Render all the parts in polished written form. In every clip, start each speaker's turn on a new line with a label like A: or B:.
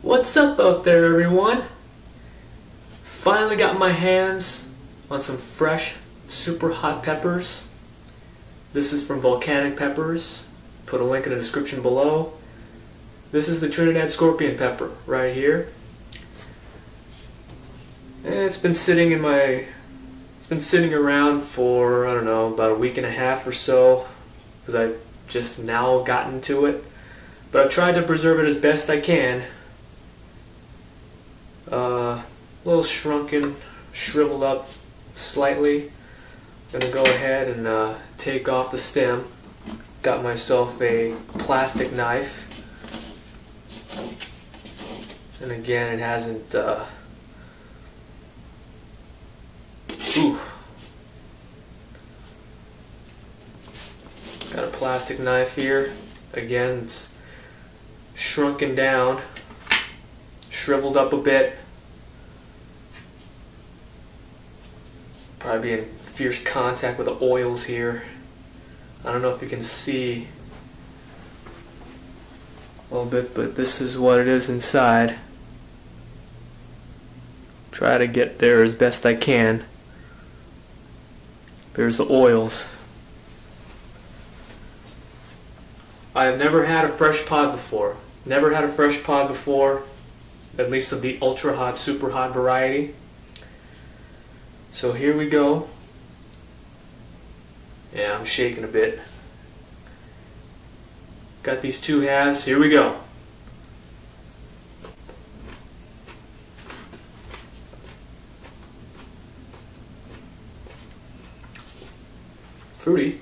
A: What's up out there, everyone? Finally got my hands on some fresh, super hot peppers. This is from Volcanic Peppers. Put a link in the description below. This is the Trinidad Scorpion Pepper right here. And it's been sitting around for, I don't know, about a week and a half or so, because I've just now gotten to it. But I've tried to preserve it as best I can. A little shrunken, shriveled up slightly. I'm gonna go ahead and take off the stem. Got myself a plastic knife. And again, it hasn't Got a plastic knife here. Again, it's shrunken down, shriveled up a bit. Probably be in fierce contact with the oils here. I don't know if you can see a little bit, but this is what it is inside. Try to get there as best I can. There's the oils. I've never had a fresh pod before. Never had a fresh pod before, at least of the ultra hot, super hot variety. So here we go. Yeah, I'm shaking a bit. Got these two halves. Here we go. Fruity.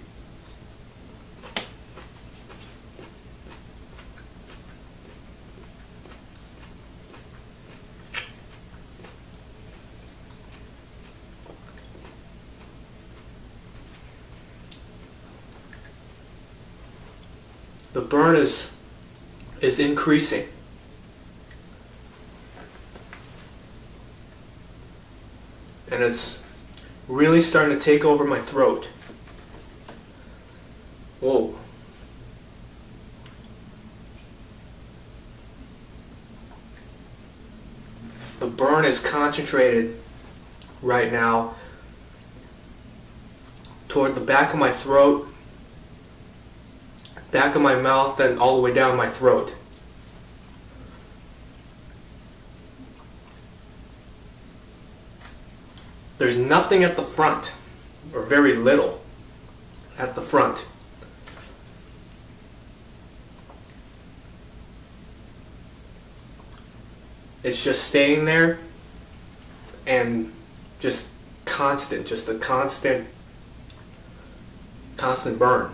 A: The burn is increasing. And it's really starting to take over my throat. Whoa. The burn is concentrated right now toward the back of my throat, back of my mouth, and all the way down my throat. There's nothing at the front, or very little at the front. It's just staying there and just constant, just a constant burn.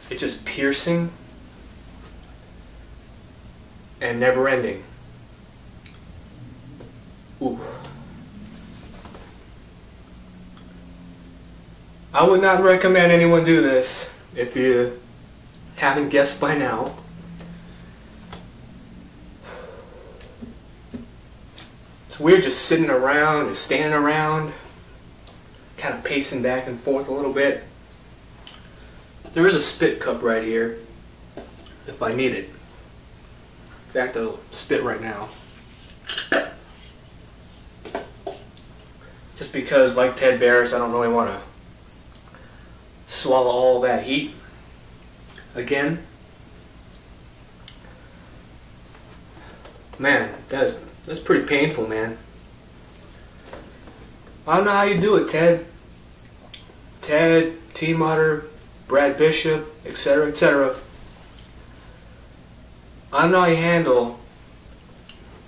A: It's just piercing and never ending. Ooh. I would not recommend anyone do this if you haven't guessed by now. It's weird just sitting around, just standing around, kind of pacing back and forth a little bit. There is a spit cup right here if I need it. In fact, I'll spit right now. Just because, like Ted Barris, I don't really want to swallow all that heat again. Man, that's pretty painful, man. I don't know how you do it, Ted. Ted, T-Mutter, Brad Bishop, etc., etc. I don't know how you handle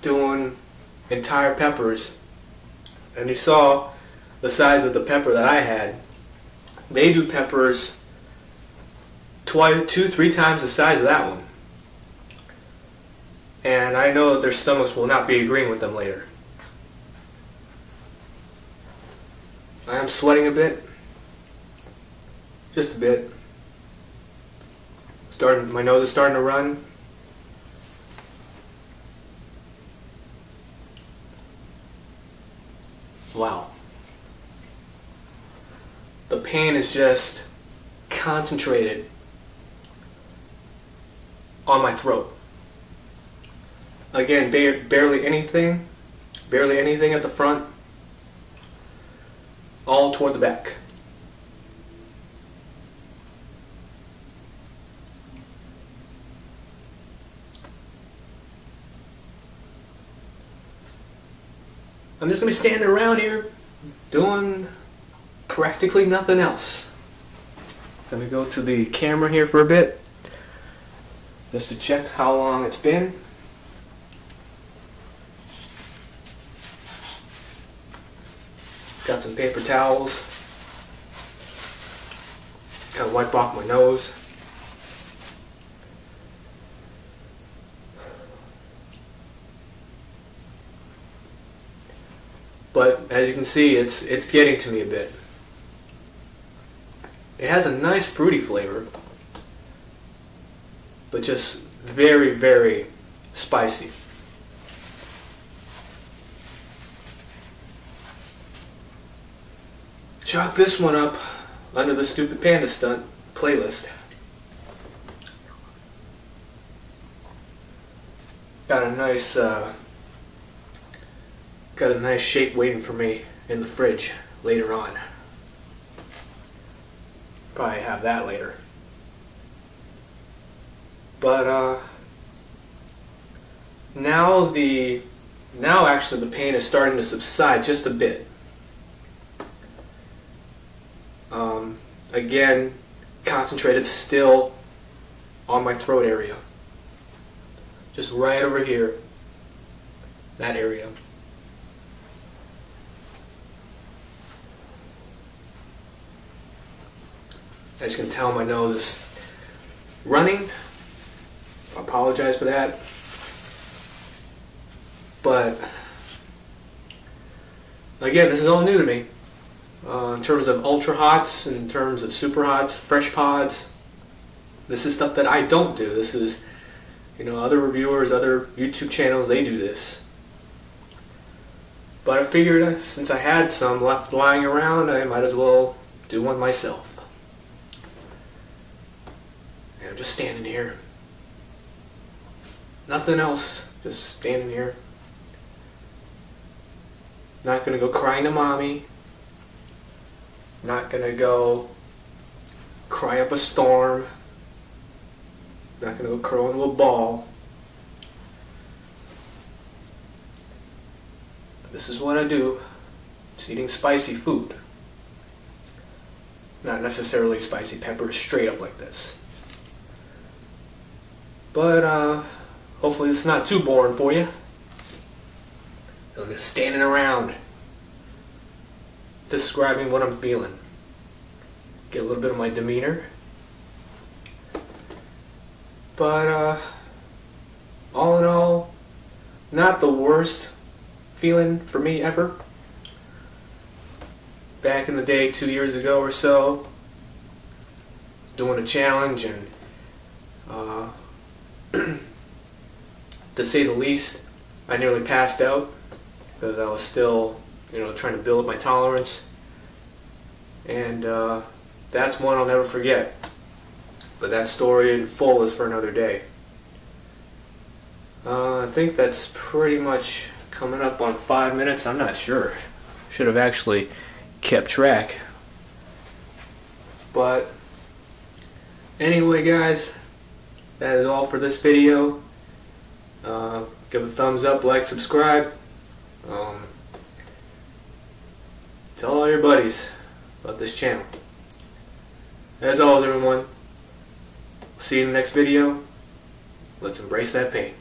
A: doing entire peppers. And you saw the size of the pepper that I had. They do peppers 2-3 times the size of that one. And I know that their stomachs will not be agreeing with them later. I am sweating a bit. Just a bit. My nose is starting to run. Wow. the pain is just concentrated on my throat. Again, barely anything at the front, all toward the back. I'm just going to be standing around here doing practically nothing else. Let me go to the camera here for a bit just to check how long it's been. Got some paper towels. Kind of wipe off my nose. But as you can see, it's getting to me a bit. It has a nice fruity flavor, but just very, very spicy. Chalk this one up under the Stupid Panda Stunt playlist. Got a nice shake waiting for me in the fridge later on. Probably have that later. But now actually the pain is starting to subside just a bit. Again, concentrated still on my throat area. Just right over here. That area. As you can tell, my nose is running. I apologize for that. But again, this is all new to me. In terms of ultra hots, in terms of super hots, fresh pods, this is stuff that I don't do. This is, other reviewers, other YouTube channels, they do this. But I figured since I had some left lying around, I might as well do one myself. And I'm just standing here. Nothing else, just standing here. Not gonna go crying to mommy. Not gonna go cry up a storm. Not gonna go curl into a ball. This is what I do. Just eating spicy food. Not necessarily spicy peppers straight up like this. But hopefully it's not too boring for you. I'm just standing around describing what I'm feeling. Get a little bit of my demeanor. But all in all, not the worst feeling for me ever. Back in the day, 2 years ago or so, doing a challenge, and to say the least, I nearly passed out because I was still, trying to build up my tolerance. And that's one I'll never forget. But that story in full is for another day. I think that's pretty much coming up on 5 minutes. I'm not sure. Should have actually kept track. But anyway, guys, that is all for this video. Give a thumbs up, like, subscribe. Tell all your buddies about this channel. As always, everyone, see you in the next video. Let's embrace that pain.